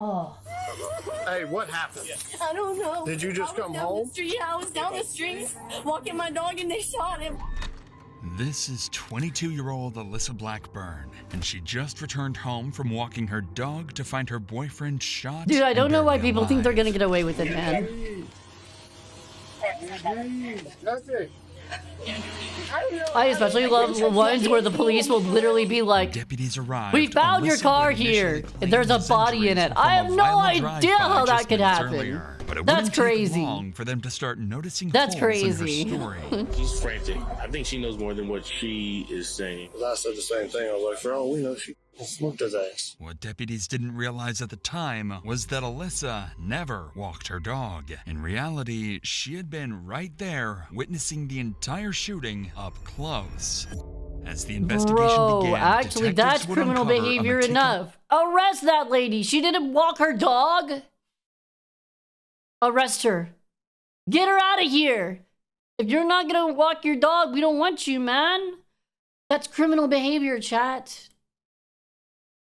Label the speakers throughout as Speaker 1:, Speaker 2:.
Speaker 1: Oh.
Speaker 2: Hey, what happened?
Speaker 3: I don't know.
Speaker 2: Did you just come home?
Speaker 3: Yeah, I was down the street walking my dog and they shot him.
Speaker 4: This is 22-year-old Alyssa Blackburn, and she just returned home from walking her dog to find her boyfriend shot.
Speaker 1: Dude, I don't know why
Speaker 4: buried
Speaker 1: people think they're
Speaker 4: alive.
Speaker 1: gonna get away with it, man.
Speaker 2: That's it.
Speaker 1: I especially love the ones where the police will literally be like,
Speaker 4: Deputies arrived.
Speaker 1: "We found your
Speaker 4: Alyssa
Speaker 1: car
Speaker 4: would
Speaker 1: here,
Speaker 4: initially
Speaker 1: and there's a
Speaker 4: claim his
Speaker 1: body in
Speaker 4: injuries
Speaker 1: it."
Speaker 4: were
Speaker 1: I
Speaker 4: from
Speaker 1: have
Speaker 4: a
Speaker 1: no
Speaker 4: violent
Speaker 1: idea
Speaker 4: drive-by
Speaker 1: how that
Speaker 4: just
Speaker 1: could
Speaker 4: minutes
Speaker 1: happen.
Speaker 4: earlier. But it
Speaker 1: That's
Speaker 4: wouldn't take
Speaker 1: crazy.
Speaker 4: long for them to start noticing
Speaker 1: That's
Speaker 4: holes in her
Speaker 1: crazy.
Speaker 4: story.
Speaker 5: She's frantic. I think she knows more than what she is saying.
Speaker 2: I said the same thing. I was like, for all we know, she smoked his ass.
Speaker 4: What deputies didn't realize at the time was that Alyssa never walked her dog. In reality, she had been right there witnessing the entire shooting up close. As the investigation
Speaker 1: Bro,
Speaker 4: began,
Speaker 1: actually,
Speaker 4: detectives
Speaker 1: that's
Speaker 4: would
Speaker 1: criminal
Speaker 4: uncover a
Speaker 1: behavior
Speaker 4: meticulous-
Speaker 1: enough. Arrest that lady. She didn't walk her dog. Arrest her. Get her out of here. If you're not gonna walk your dog, we don't want you, man. That's criminal behavior, chat.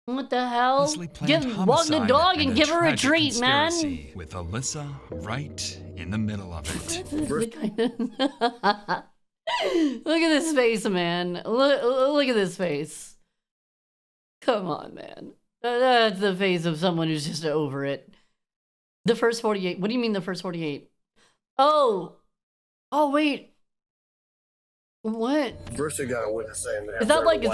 Speaker 1: What the hell?
Speaker 4: Look
Speaker 1: Walk the dog and give her a treat, man.
Speaker 4: With Alyssa right in the middle of it.
Speaker 1: Look at this face, man. Look at this face. Come on, man. That's the face of someone who's just over it. The first 48. What do you mean the first 48? Oh. Oh, wait. What?
Speaker 2: First, they got a witness saying that.
Speaker 1: Is that like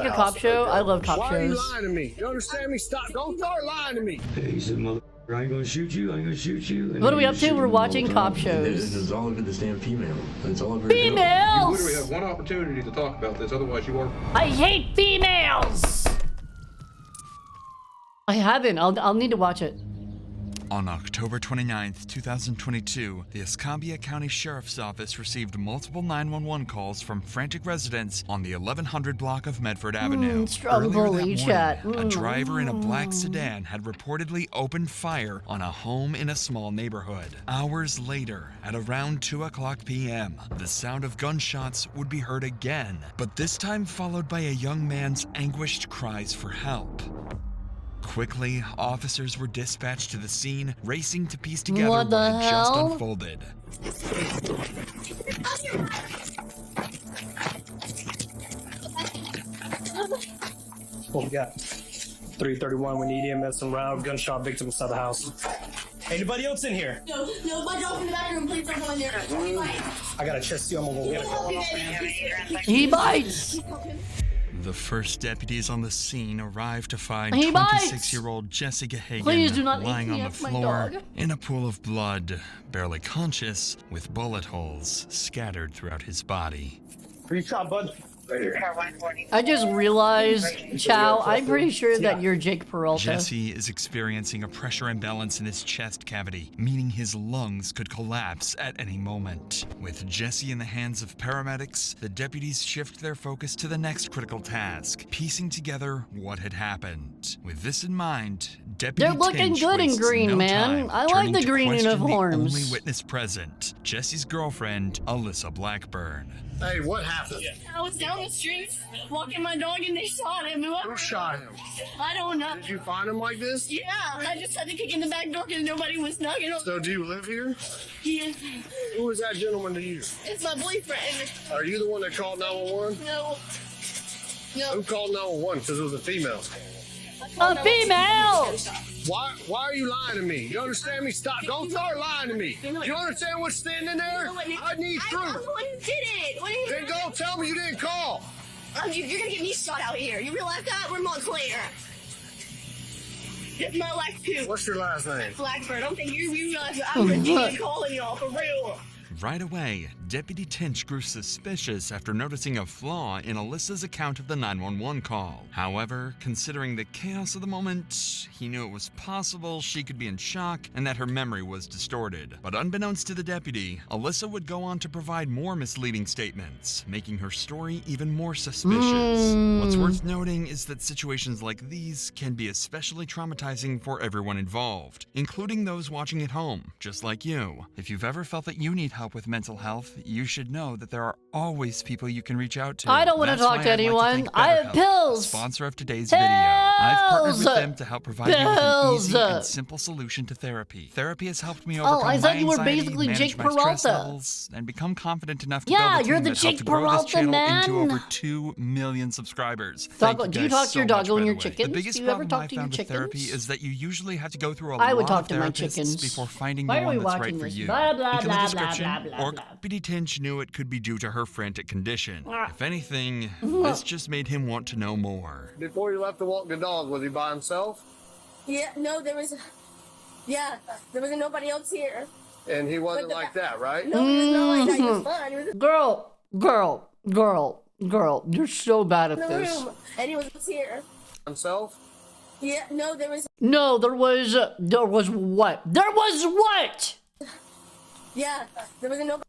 Speaker 1: a cop show? I love cop
Speaker 2: Why are you
Speaker 1: shows.
Speaker 2: lying to me? You understand me? Stop. Don't start lying to me.
Speaker 6: Hey, he said, mother, I ain't gonna shoot you, I ain't gonna shoot you.
Speaker 1: What are we up to? We're watching cop
Speaker 6: This
Speaker 1: shows.
Speaker 6: is all over this damn female. That's all over
Speaker 7: You literally
Speaker 1: Females!
Speaker 7: have one opportunity to talk about this, otherwise you are.
Speaker 1: I hate females! I haven't. I'll need to watch it.
Speaker 4: On October 29th, 2022, the Escambia County Sheriff's Office received multiple 911 calls from frantic residents on the 1100 block of Medford Avenue.
Speaker 1: strong
Speaker 4: Earlier
Speaker 1: bully
Speaker 4: that
Speaker 1: chat.
Speaker 4: morning, a driver in a black sedan had reportedly opened fire on a home in a small neighborhood. Hours later, at around 2:00 p.m., the sound of gunshots would be heard again, but this time followed by a young man's anguished cries for help. Quickly, officers were dispatched to the scene, racing to piece together
Speaker 1: What
Speaker 4: what
Speaker 1: the
Speaker 4: had just
Speaker 1: hell?
Speaker 4: unfolded.
Speaker 8: What we got? 331, we need EMS and round gunshot victim inside the house. Anybody else in here?
Speaker 3: No, my dog's in the bathroom. Please don't go in there.
Speaker 8: I got a chest too, I'm gonna go get it.
Speaker 1: He bites!
Speaker 4: The first deputies on the scene arrived to find
Speaker 1: He bites!
Speaker 4: 26-year-old Jesse Gahagan
Speaker 1: Please do not
Speaker 4: lying on the
Speaker 1: ATF my
Speaker 4: floor
Speaker 1: dog.
Speaker 4: in a pool of blood, barely conscious, with bullet holes scattered throughout his body.
Speaker 8: Where you shot, bud? Right here.
Speaker 1: I just realized, Chow, I'm pretty sure that you're Jake Peralta.
Speaker 4: Jesse is experiencing a pressure imbalance in his chest cavity, meaning his lungs could collapse at any moment. With Jesse in the hands of paramedics, the deputies shift their focus to the next critical task, piecing together what had happened. With this in mind, Deputy
Speaker 1: They're looking
Speaker 4: Tinch
Speaker 1: good in
Speaker 4: wastes
Speaker 1: green,
Speaker 4: no
Speaker 1: man.
Speaker 4: time,
Speaker 1: I like
Speaker 4: turning
Speaker 1: the
Speaker 4: to
Speaker 1: green
Speaker 4: question
Speaker 1: uniforms.
Speaker 4: The only witness present, Jesse's girlfriend, Alyssa Blackburn.
Speaker 2: Hey, what happened?
Speaker 3: I was down the street walking my dog and they shot him.
Speaker 2: Who shot him?
Speaker 3: I don't know.
Speaker 2: Did you find him like this?
Speaker 3: Yeah, I just had to kick in the back door because nobody was knocking on.
Speaker 2: So do you live here?
Speaker 3: Yeah,
Speaker 2: Who was that gentleman to you?
Speaker 3: it's my boyfriend.
Speaker 2: Are you the one that called 911?
Speaker 3: No.
Speaker 2: Who called 911? Because it was a female.
Speaker 1: A female!
Speaker 2: Why are you lying to me? You understand me? Stop. Don't start lying to me. You understand what's standing there? I need
Speaker 3: I'm
Speaker 2: proof.
Speaker 3: the one who did it. What are you?
Speaker 2: Then go tell me you didn't call.
Speaker 3: You're gonna get me shot out here. You realize that? We're Montclair. It's my life too.
Speaker 2: What's your last name?
Speaker 3: Blackbird. I don't think you realize that I'm really calling y'all for real.
Speaker 4: Right away, Deputy Tinch grew suspicious after noticing a flaw in Alyssa's account of the 911 call. However, considering the chaos of the moment, he knew it was possible she could be in shock and that her memory was distorted. But unbeknownst to the deputy, Alyssa would go on to provide more misleading statements, making her story even more suspicious. What's worth noting is that situations like these can be especially traumatizing for everyone involved, including those watching at home, just like you. If you've ever felt that you need help help with mental health, you should know that there are always people you can reach out to.
Speaker 1: I don't want to
Speaker 4: That's
Speaker 1: talk
Speaker 4: why
Speaker 1: to
Speaker 4: I'd like
Speaker 1: anyone.
Speaker 4: thank
Speaker 1: I have
Speaker 4: BetterHelp,
Speaker 1: pills.
Speaker 4: the sponsor of today's video. I've partnered with
Speaker 1: Pills.
Speaker 4: them to help provide you with an easy
Speaker 1: Pills.
Speaker 4: and simple solution to therapy. Therapy has helped me
Speaker 1: Oh,
Speaker 4: overcome
Speaker 1: I
Speaker 4: my
Speaker 1: thought you were
Speaker 4: anxiety,
Speaker 1: basically
Speaker 4: manage
Speaker 1: Jake
Speaker 4: my stress
Speaker 1: Peralta.
Speaker 4: levels, and become confident enough to
Speaker 1: Yeah,
Speaker 4: build a
Speaker 1: you're
Speaker 4: team
Speaker 1: the
Speaker 4: that helped
Speaker 1: Jake
Speaker 4: to grow this
Speaker 1: Peralta
Speaker 4: channel
Speaker 1: man.
Speaker 4: into over 2 million subscribers.
Speaker 1: Doggo,
Speaker 4: Thank
Speaker 1: do you
Speaker 4: guys
Speaker 1: talk to your
Speaker 4: so much,
Speaker 1: doggo
Speaker 4: by
Speaker 1: and your
Speaker 4: the way.
Speaker 1: chickens?
Speaker 4: The biggest
Speaker 1: Do you ever
Speaker 4: problem
Speaker 1: talk
Speaker 4: I
Speaker 1: to your
Speaker 4: found with therapy
Speaker 1: chickens?
Speaker 4: is that you usually have to go through a
Speaker 1: I would
Speaker 4: lot
Speaker 1: talk
Speaker 4: of
Speaker 1: to my
Speaker 4: therapists
Speaker 1: chickens.
Speaker 4: before finding
Speaker 1: Why
Speaker 4: the
Speaker 1: are
Speaker 4: one
Speaker 1: we
Speaker 4: that's
Speaker 1: watching
Speaker 4: right for
Speaker 1: this?
Speaker 4: you.
Speaker 1: Blah, blah,
Speaker 4: Look in the
Speaker 1: blah,
Speaker 4: description,
Speaker 1: blah, blah,
Speaker 4: or
Speaker 1: blah.
Speaker 4: Deputy Tinch knew it could be due to her frantic condition.
Speaker 1: Ah.
Speaker 4: If anything, this just made him want to know more.
Speaker 2: Before you left to walk the dog, was he by himself?
Speaker 3: Yeah, no, there was nobody else here.
Speaker 2: And he wasn't like that, right?
Speaker 3: No, he was not like that. He was fine. He was
Speaker 1: Girl, you're so bad at
Speaker 3: in the
Speaker 1: this.
Speaker 3: room, and he was here.
Speaker 2: Himself?
Speaker 3: Yeah, no, there was
Speaker 1: No, there was what? There was what?
Speaker 3: nobody.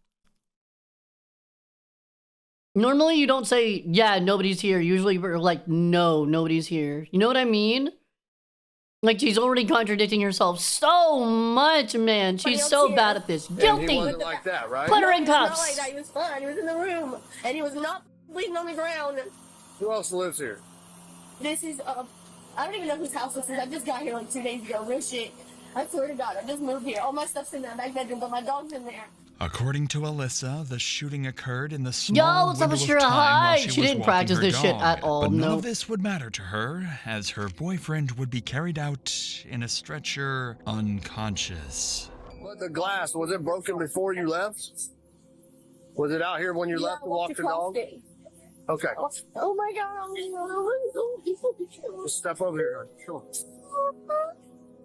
Speaker 1: Normally you don't say, yeah, nobody's here. Usually we're like, no, nobody's here. You know what I mean? Like, she's already contradicting herself so much, man. She's so bad at this.
Speaker 2: And he
Speaker 1: Guilty.
Speaker 2: wasn't like that, right?
Speaker 1: Put her in
Speaker 3: He was not
Speaker 1: cuffs.
Speaker 3: like that. He was fine. He was in the room, and he was not bleeding on the ground.
Speaker 2: Who else lives here?
Speaker 3: This is I don't even know whose house this is. I just got here like 2 days ago. Real shit. I swear to God, I just moved here. All my stuff's in that back bedroom, but my dog's in there.
Speaker 4: According to Alyssa, the shooting occurred in the
Speaker 1: Yo,
Speaker 4: small
Speaker 1: what's up
Speaker 4: window
Speaker 1: with
Speaker 4: of
Speaker 1: your
Speaker 4: time while
Speaker 1: hide?
Speaker 4: she
Speaker 1: She
Speaker 4: was
Speaker 1: didn't
Speaker 4: walking
Speaker 1: practice
Speaker 4: her
Speaker 1: this shit
Speaker 4: dog.
Speaker 1: at all,
Speaker 4: But none
Speaker 1: no.
Speaker 4: of this would matter to her, as her boyfriend would be carried out in a stretcher unconscious.
Speaker 2: But the glass, was it broken before you left? Was it out here when you left to walk the dog? Okay.
Speaker 3: Oh my God.
Speaker 2: Just step over here. Sure.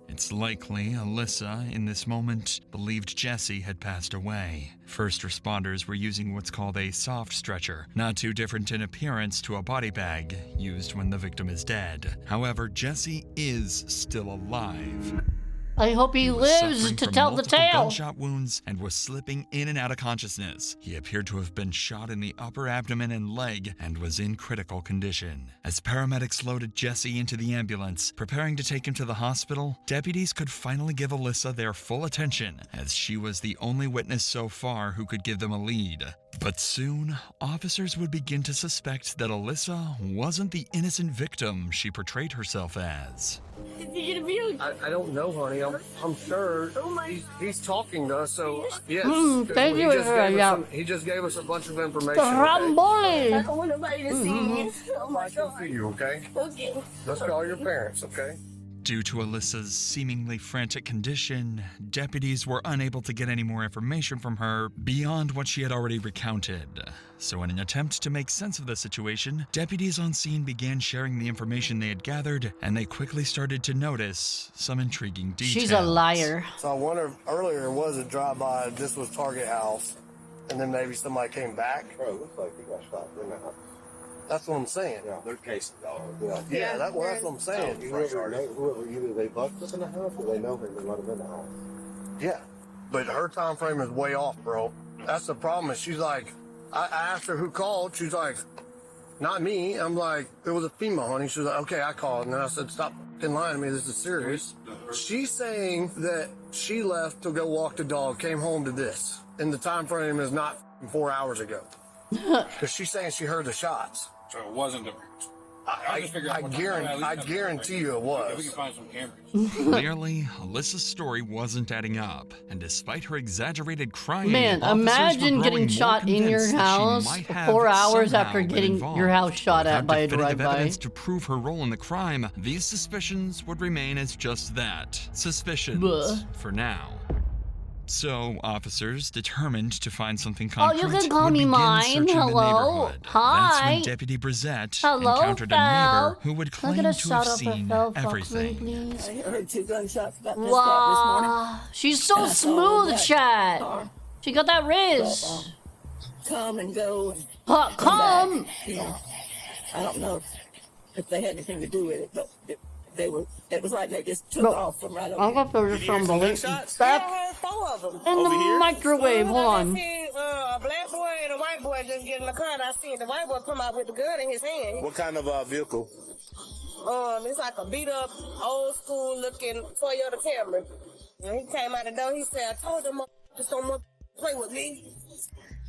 Speaker 4: It's likely Alyssa, in this moment, believed Jesse had passed away. First responders were using what's called a soft stretcher, not too different in appearance to a body bag used when the victim is dead. However, Jesse is still alive.
Speaker 1: I hope he
Speaker 4: was
Speaker 1: lives
Speaker 4: suffering
Speaker 1: to
Speaker 4: from
Speaker 1: tell the
Speaker 4: multiple
Speaker 1: tale.
Speaker 4: gunshot wounds and was slipping in and out of consciousness. He appeared to have been shot in the upper abdomen and leg and was in critical condition. As paramedics loaded Jesse into the ambulance, preparing to take him to the hospital, deputies could finally give Alyssa their full attention, as she was the only witness so far who could give them a lead. But soon, officers would begin to suspect that Alyssa wasn't the innocent victim she portrayed herself as.
Speaker 3: Is he gonna be okay?
Speaker 2: I don't know, honey. I'm sure he's talking to us, so yes.
Speaker 1: Thank you,
Speaker 2: He just gave us a bunch of information.
Speaker 3: I
Speaker 1: Ramboli.
Speaker 3: don't want nobody to see me. Oh my
Speaker 2: I can
Speaker 3: God.
Speaker 2: see you, okay?
Speaker 3: Okay.
Speaker 2: Let's call your parents, okay?
Speaker 4: Due to Alyssa's seemingly frantic condition, deputies were unable to get any more information from her beyond what she had already recounted. So in an attempt to make sense of the situation, deputies on scene began sharing the information they had gathered, and they quickly started to notice some intriguing details.
Speaker 1: She's a liar.
Speaker 2: So I wonder if earlier was a drive-by, this was Target House, and then maybe somebody came back.
Speaker 9: Bro, it looks like he got shot in the house.
Speaker 2: That's what I'm saying.
Speaker 9: Yeah, they're casing dog.
Speaker 2: Yeah, that's what I'm saying.
Speaker 9: Whoever either they bucked us in the house or they know him and let him in the house.
Speaker 2: Yeah, but her time frame is way off, bro. That's the problem. Is she's like, I asked her who called. She's like, not me. I'm like, it was a female, honey. She's like, okay, I called. And then I said, stop fucking lying to me. This is serious. She's saying that she left to go walk the dog, came home to this, and the time frame is not 4 hours ago. Because she's saying she heard the shots.
Speaker 7: So it wasn't a.
Speaker 2: I guarantee you it
Speaker 7: If we can
Speaker 2: was.
Speaker 7: find some cameras.
Speaker 4: Clearly, Alyssa's story wasn't adding up, and despite her exaggerated crying,
Speaker 1: Man,
Speaker 4: officers
Speaker 1: imagine
Speaker 4: were
Speaker 1: getting
Speaker 4: growing
Speaker 1: shot
Speaker 4: more
Speaker 1: in your
Speaker 4: convinced that she
Speaker 1: house
Speaker 4: might have
Speaker 1: 4 hours
Speaker 4: somehow
Speaker 1: after
Speaker 4: been
Speaker 1: getting
Speaker 4: involved.
Speaker 1: your house shot at
Speaker 4: Without
Speaker 1: by a
Speaker 4: definitive
Speaker 1: drive-by.
Speaker 4: evidence to prove her role in the crime, these suspicions would remain as just that, suspicions,
Speaker 1: Bleh.
Speaker 4: for now. So, officers, determined to find something
Speaker 1: Oh,
Speaker 4: concrete,
Speaker 1: you can call
Speaker 4: would
Speaker 1: me
Speaker 4: begin
Speaker 1: mine.
Speaker 4: searching the
Speaker 1: Hello.
Speaker 4: neighborhood. That's
Speaker 1: Hi.
Speaker 4: when Deputy Brissette
Speaker 1: Hello,
Speaker 4: encountered a
Speaker 1: Phil.
Speaker 4: neighbor who would
Speaker 1: Can I
Speaker 4: claim
Speaker 1: get a
Speaker 4: to
Speaker 1: shout
Speaker 4: have
Speaker 1: out for
Speaker 4: seen
Speaker 1: Phil Foxman,
Speaker 4: everything.
Speaker 1: please?
Speaker 3: I heard 2 gunshots about this cat this morning.
Speaker 1: Wow. She's so
Speaker 3: And I saw all
Speaker 1: smooth,
Speaker 3: that
Speaker 1: chat.
Speaker 3: car
Speaker 1: She got that Riz.
Speaker 3: come and go. And
Speaker 1: Come.
Speaker 3: you know, I don't know if they had anything to do with it, but it was like they just took
Speaker 1: Bro,
Speaker 3: off from right over
Speaker 1: I'm gonna throw this from the link back
Speaker 3: I heard 4 of them.
Speaker 1: in the microwave. Hold
Speaker 3: I
Speaker 1: on.
Speaker 3: seen a black boy and a white boy just get in the car, and I seen the white boy come out with the gun in his hand.
Speaker 9: What kind of vehicle?
Speaker 3: It's like a beat up, old school looking Toyota Camry. And he came out the door, he said, I told them motherfuckers don't Play with me.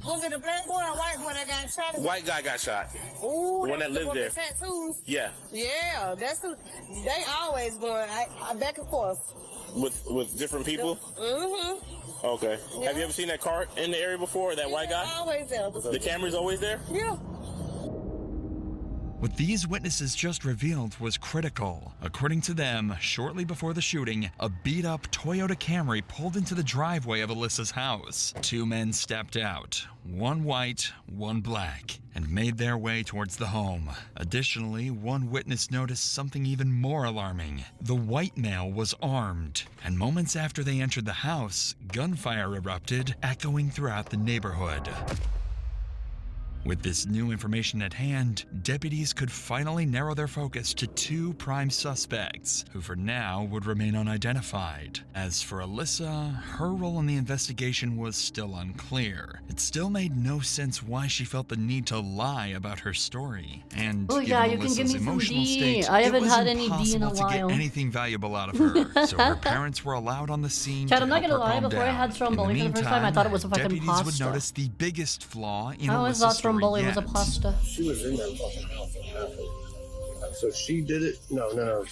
Speaker 3: Look at the black boy or white boy that got shot.
Speaker 5: White guy got shot.
Speaker 3: Ooh,
Speaker 5: The one that lived there.
Speaker 3: Tattoos.
Speaker 5: Yeah.
Speaker 3: Yeah, that's who. They always going I back and forth.
Speaker 5: With different people?
Speaker 3: Mm-hmm.
Speaker 5: Okay.
Speaker 3: Yeah.
Speaker 5: Have you ever seen that car in the area before, that white guy?
Speaker 3: Always there.
Speaker 5: The camera's always there?
Speaker 3: Yeah.
Speaker 4: What these witnesses just revealed was critical. According to them, shortly before the shooting, a beat-up Toyota Camry pulled into the driveway of Alyssa's house. Two men stepped out, one white, one black, and made their way towards the home. Additionally, one witness noticed something even more alarming. The white male was armed, and moments after they entered the house, gunfire erupted, echoing throughout the neighborhood. With this new information at hand, deputies could finally narrow their focus to two prime suspects, who for now would remain unidentified. As for Alyssa, her role in the investigation was still unclear. It still made no sense why she felt the need to lie about her story. And
Speaker 1: Oh yeah,
Speaker 4: given
Speaker 1: you can give
Speaker 4: Alyssa's
Speaker 1: me some
Speaker 4: emotional
Speaker 1: D.
Speaker 4: state,
Speaker 1: I haven't
Speaker 4: it was
Speaker 1: had any D in a
Speaker 4: impossible to
Speaker 1: while.
Speaker 4: get anything valuable out of her. So her parents were allowed on the scene
Speaker 1: Chad,
Speaker 4: to
Speaker 1: I'm not
Speaker 4: help
Speaker 1: gonna
Speaker 4: her
Speaker 1: lie,
Speaker 4: calm
Speaker 1: before I
Speaker 4: down.
Speaker 1: had
Speaker 4: In
Speaker 1: Stromboli
Speaker 4: the
Speaker 1: for the first time, I thought it was a fucking
Speaker 4: deputies
Speaker 1: pasta.
Speaker 4: would notice the biggest flaw in
Speaker 1: I always
Speaker 4: Alyssa's
Speaker 1: thought
Speaker 4: story
Speaker 1: Stromboli was a
Speaker 4: yet.
Speaker 1: pasta.
Speaker 2: She was in that fucking house. So she did it? No.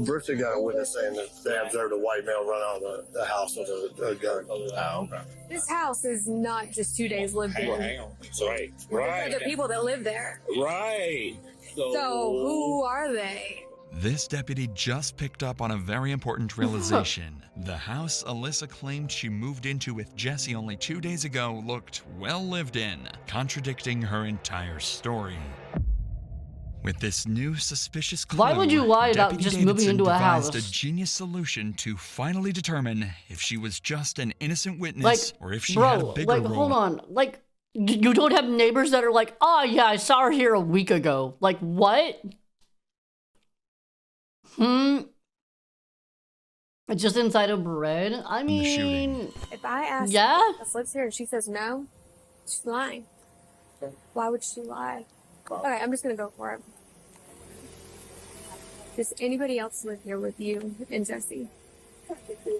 Speaker 2: Bristol got a witness saying that they observed a white male run out of the house with a gun. Oh, okay.
Speaker 10: This house is not just 2 days lived in.
Speaker 5: Hang on. Right.
Speaker 10: There's other people that live there.
Speaker 5: Right.
Speaker 10: So who are they?
Speaker 4: This deputy just picked up on a very important realization. The house Alyssa claimed she moved into with Jesse only 2 days ago looked well lived in, contradicting her entire story. With this new suspicious clue,
Speaker 1: Why would you lie about
Speaker 4: Deputy
Speaker 1: just moving
Speaker 4: Davidson
Speaker 1: into a
Speaker 4: devised
Speaker 1: house?
Speaker 4: a genius solution to finally determine if she was just an innocent witness or if she had a
Speaker 1: bro,
Speaker 4: bigger role.
Speaker 1: hold on. You don't have neighbors that are like, oh yeah, I saw her here a week ago. Like, what? It's just inside of bread? I mean...
Speaker 10: If I ask
Speaker 1: Yeah?
Speaker 10: her if lives here and she says no, she's lying. Why would she lie? Okay, I'm just gonna go for it. Does anybody else live here with you and Jesse?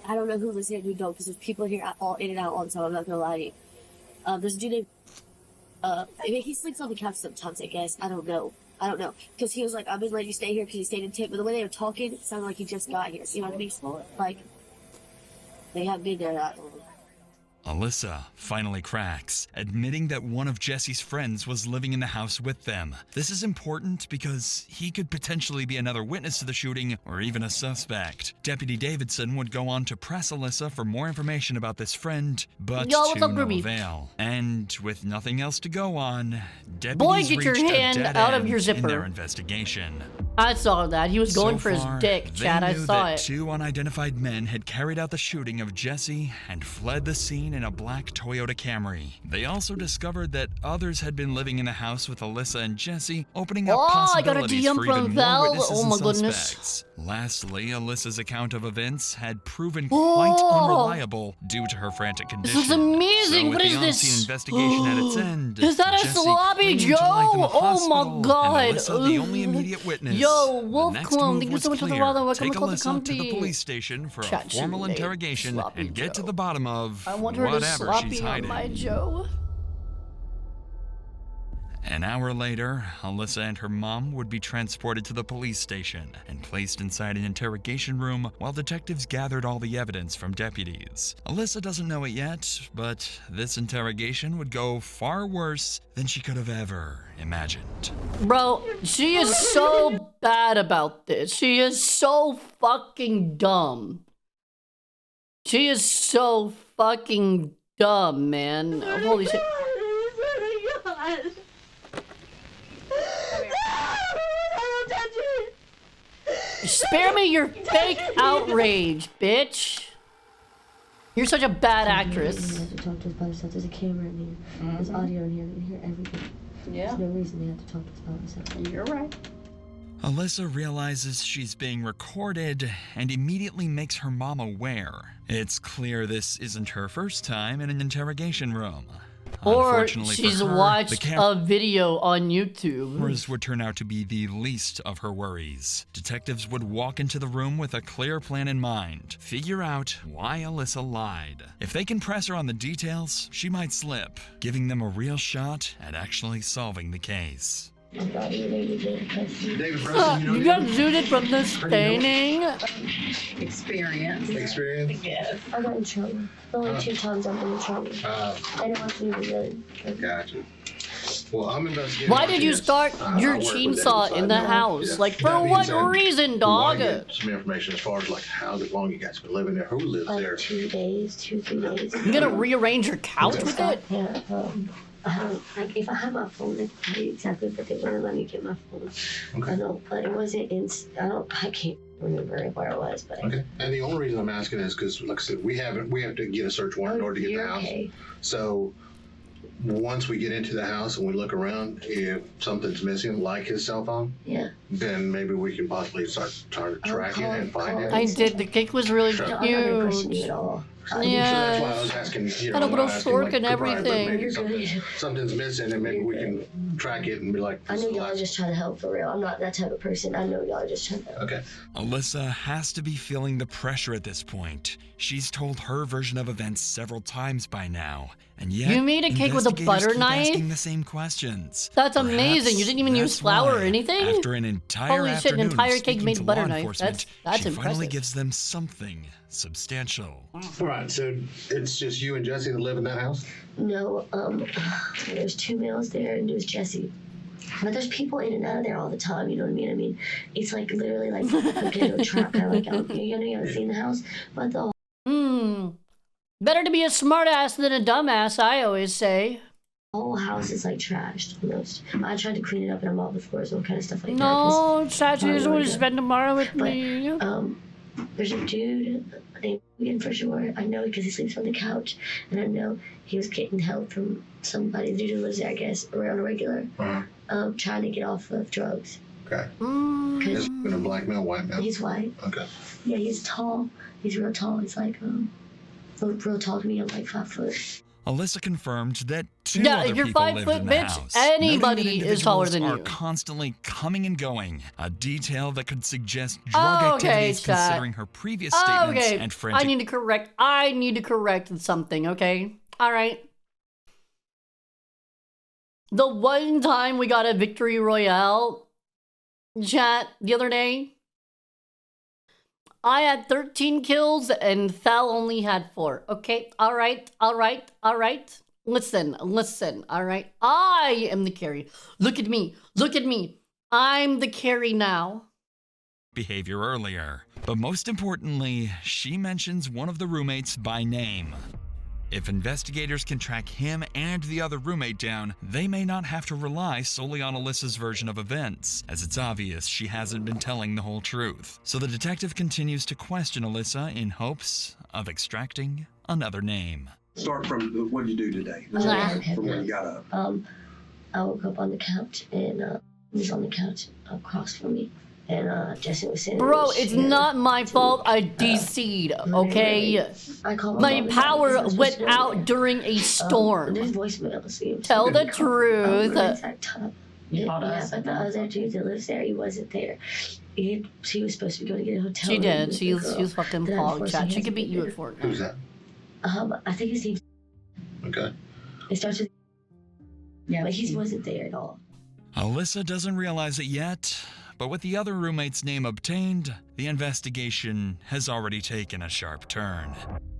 Speaker 3: I don't know who lives here and who don't, because there's people here all in and out all the time. I'm not gonna lie to you. There's a dude named, I mean, he sleeps on the couch sometimes, I guess. I don't know. Because he was like, I've been letting you stay here because he stayed in tip. But the way they were talking, it sounded like he just got here. You know what I mean? Like, they haven't been there that long.
Speaker 4: Alyssa finally cracks, admitting that one of Jesse's friends was living in the house with them. This is important because he could potentially be another witness to the shooting or even a suspect. Deputy Davidson would go on to press Alyssa for more information about this friend, but
Speaker 1: Yo, what's
Speaker 4: to
Speaker 1: up,
Speaker 4: no
Speaker 1: Ruby?
Speaker 4: avail. And with nothing else to go on,
Speaker 1: Boy,
Speaker 4: deputies
Speaker 1: get your
Speaker 4: reached a
Speaker 1: hand
Speaker 4: dead
Speaker 1: out of
Speaker 4: end
Speaker 1: your
Speaker 4: in
Speaker 1: zipper.
Speaker 4: their investigation.
Speaker 1: I saw that. He was going for his
Speaker 4: far,
Speaker 1: dick, Chad.
Speaker 4: they
Speaker 1: I
Speaker 4: knew
Speaker 1: saw
Speaker 4: that
Speaker 1: it.
Speaker 4: two unidentified men had carried out the shooting of Jesse and fled the scene in a black Toyota Camry. They also discovered that others had been living in the house with Alyssa and Jesse, opening up
Speaker 1: Oh, I got a
Speaker 4: possibilities
Speaker 1: DM
Speaker 4: for
Speaker 1: from
Speaker 4: even
Speaker 1: Val.
Speaker 4: more witnesses
Speaker 1: Oh
Speaker 4: and
Speaker 1: my goodness.
Speaker 4: suspects. Lastly, Alyssa's account of events had proven quite unreliable due to her frantic
Speaker 1: This
Speaker 4: condition.
Speaker 1: is amazing.
Speaker 4: So with
Speaker 1: What
Speaker 4: the
Speaker 1: is
Speaker 4: on-scene
Speaker 1: this?
Speaker 4: investigation at its end,
Speaker 1: Is that a
Speaker 4: Jesse
Speaker 1: sloppy
Speaker 4: claimed to
Speaker 1: Joe?
Speaker 4: lie from the
Speaker 1: Oh
Speaker 4: hospital,
Speaker 1: my god.
Speaker 4: And Alyssa, the only immediate witness.
Speaker 1: Yo,
Speaker 4: The
Speaker 1: Wolf
Speaker 4: next
Speaker 1: Clone,
Speaker 4: move
Speaker 1: thank you
Speaker 4: was
Speaker 1: so much for the
Speaker 4: clear.
Speaker 1: follow. Welcome
Speaker 4: Take
Speaker 1: to Call the
Speaker 4: Alyssa to the
Speaker 1: Company.
Speaker 4: police station for a
Speaker 1: Chat you
Speaker 4: formal
Speaker 1: later,
Speaker 4: interrogation
Speaker 1: sloppy
Speaker 4: and get to
Speaker 1: Joe.
Speaker 4: the bottom of
Speaker 1: I want her to
Speaker 4: whatever
Speaker 1: sloppy
Speaker 4: she's
Speaker 1: on
Speaker 4: hiding.
Speaker 1: my Joe.
Speaker 4: An hour later, Alyssa and her mom would be transported to the police station and placed inside an interrogation room while detectives gathered all the evidence from deputies. Alyssa doesn't know it yet, but this interrogation would go far worse than she could have ever imagined.
Speaker 1: Bro, she is so bad about this. She is so fucking dumb. She is so fucking dumb, man. Holy shit. Spare me your fake outrage, bitch. You're such a bad actress.
Speaker 3: They have to talk to us by themselves. There's a camera in here. There's audio in here. They can hear everything.
Speaker 1: Yeah.
Speaker 3: There's no reason they have to talk to us by themselves.
Speaker 1: You're right.
Speaker 4: Alyssa realizes she's being recorded and immediately makes her mom aware. It's clear this isn't her first time in an interrogation room.
Speaker 1: Or
Speaker 4: Unfortunately
Speaker 1: she's
Speaker 4: for her,
Speaker 1: watched
Speaker 4: the
Speaker 1: a video on YouTube.
Speaker 4: cameras would turn out to be the least of her worries. Detectives would walk into the room with a clear plan in mind, figure out why Alyssa lied. If they can press her on the details, she might slip, giving them a real shot at actually solving the case.
Speaker 3: I thought you were David
Speaker 1: You got zooted from the staining?
Speaker 11: Experience.
Speaker 3: Yes. I got in trouble. Only 2 times I've been in trouble. I don't want to be really.
Speaker 9: Gotcha. Well, I'm investigating.
Speaker 1: Why did you start your chainsaw in the house? Like, for what reason, dog?
Speaker 9: Some information as far as like how long you guys been living there, who lives there.
Speaker 3: 2 days, 2-3 days.
Speaker 1: You gonna rearrange your couch with it?
Speaker 3: Yeah. Like if I had my phone, I could tell you exactly, but they wouldn't let me get my phone.
Speaker 9: Okay.
Speaker 3: I know, but it wasn't in. I can't remember where it was, but.
Speaker 9: Okay. And the only reason I'm asking is because, like I said, we have to get a search warrant in order to get the house.
Speaker 3: Okay.
Speaker 9: So once we get into the house and we look around, if something's missing, like his cell phone,
Speaker 3: Yeah.
Speaker 9: then maybe we can possibly start trying to track it and find it.
Speaker 1: I did. The cake was really
Speaker 3: No, I'm not gonna question you
Speaker 1: huge.
Speaker 3: at all.
Speaker 9: So that's why I
Speaker 1: Yeah.
Speaker 9: was asking, you
Speaker 1: Had
Speaker 9: know,
Speaker 1: a little
Speaker 9: I'm asking,
Speaker 1: fork
Speaker 9: like,
Speaker 1: and
Speaker 9: goodbye, but
Speaker 1: everything.
Speaker 9: maybe something's missing and maybe we can track it and be like,
Speaker 3: I know y'all are just trying to help for real. I'm not that type of person. I know y'all are just trying to help.
Speaker 9: okay.
Speaker 4: Alyssa has to be feeling the pressure at this point. She's told her version of events several times by now, and yet
Speaker 1: You made a cake with a
Speaker 4: investigators
Speaker 1: butter
Speaker 4: keep
Speaker 1: knife?
Speaker 4: asking the same questions.
Speaker 1: That's amazing. You didn't even use
Speaker 4: that's
Speaker 1: flour or
Speaker 4: why,
Speaker 1: anything?
Speaker 4: After an entire
Speaker 1: Holy shit, an
Speaker 4: afternoon of
Speaker 1: entire cake
Speaker 4: speaking
Speaker 1: made
Speaker 4: to
Speaker 1: butter
Speaker 4: law
Speaker 1: knife.
Speaker 4: enforcement,
Speaker 1: That's
Speaker 4: she finally
Speaker 1: impressive.
Speaker 4: gives them something substantial.
Speaker 9: All right. So it's just you and Jesse that live in that house?
Speaker 3: No, there's 2 males there and there's Jesse. But there's people in and out of there all the time, you know what I mean? I mean, it's like literally like a ghetto trap, kind of like out, you know, you haven't seen the house, but the
Speaker 1: Better to be a smartass than a dumbass, I always say.
Speaker 3: whole house is like trashed almost. I tried to clean it up and I mopped the floors and all kind of stuff like that.
Speaker 1: No, Sachi doesn't want to
Speaker 3: good.
Speaker 1: spend tomorrow with
Speaker 3: But,
Speaker 1: me.
Speaker 3: There's a dude named Ian for sure. I know because he sleeps on the couch, and I know he was getting help from somebody. The dude who lives there, I guess, around a regular, trying to get off of drugs.
Speaker 9: Okay.
Speaker 1: Mm.
Speaker 9: Is it a black male, white male?
Speaker 3: He's white.
Speaker 9: Okay.
Speaker 3: Yeah, he's tall. He's real tall. He's like real tall to me. I'm like 5 foot.
Speaker 4: Alyssa confirmed that 2
Speaker 1: Yeah,
Speaker 4: other
Speaker 1: if you're
Speaker 4: people
Speaker 1: 5
Speaker 4: lived
Speaker 1: foot,
Speaker 4: in the
Speaker 1: bitch,
Speaker 4: house,
Speaker 1: anybody
Speaker 4: noting that
Speaker 1: is taller
Speaker 4: individuals
Speaker 1: than
Speaker 4: are
Speaker 1: you.
Speaker 4: constantly coming and going, a detail that could suggest drug
Speaker 1: Oh, okay,
Speaker 4: activities
Speaker 1: chat.
Speaker 4: considering her previous statements
Speaker 1: Okay,
Speaker 4: and frantic
Speaker 1: I need to correct something, okay? Alright. The one time we got a victory royale chat the other day, I had 13 kills and Thal only had 4. Okay, alright. Listen, alright? I am the carry. Look at me. I'm the carry now.
Speaker 4: behavior earlier. But most importantly, she mentions one of the roommates by name. If investigators can track him and the other roommate down, they may not have to rely solely on Alyssa's version of events, as it's obvious she hasn't been telling the whole truth. So the detective continues to question Alyssa in hopes of extracting another name.
Speaker 7: Start from what did you do today? From when you got up.
Speaker 3: I woke up on the couch and he was on the couch across from me. And Jesse was sitting.
Speaker 1: Bro, it's not my fault I DC'd, okay? My power went out during a storm.
Speaker 3: There's voicemails.
Speaker 1: Tell the truth.
Speaker 3: Yeah, but the other dude that lives there, he wasn't there. He was supposed to be going to get a hotel
Speaker 1: She
Speaker 3: room
Speaker 1: did.
Speaker 3: with
Speaker 1: She
Speaker 3: the
Speaker 1: was
Speaker 3: girl.
Speaker 1: fucking
Speaker 3: Then
Speaker 1: hog
Speaker 3: unfortunately,
Speaker 1: chat. She
Speaker 3: he
Speaker 1: could beat you at
Speaker 3: hasn't
Speaker 9: Who's
Speaker 1: Fortnite.
Speaker 9: that?
Speaker 3: I think his name's.
Speaker 9: Okay.
Speaker 3: It starts with. Yeah, but he wasn't there at all.
Speaker 4: Alyssa doesn't realize it yet, but with the other roommate's name obtained, the investigation has already taken a sharp turn.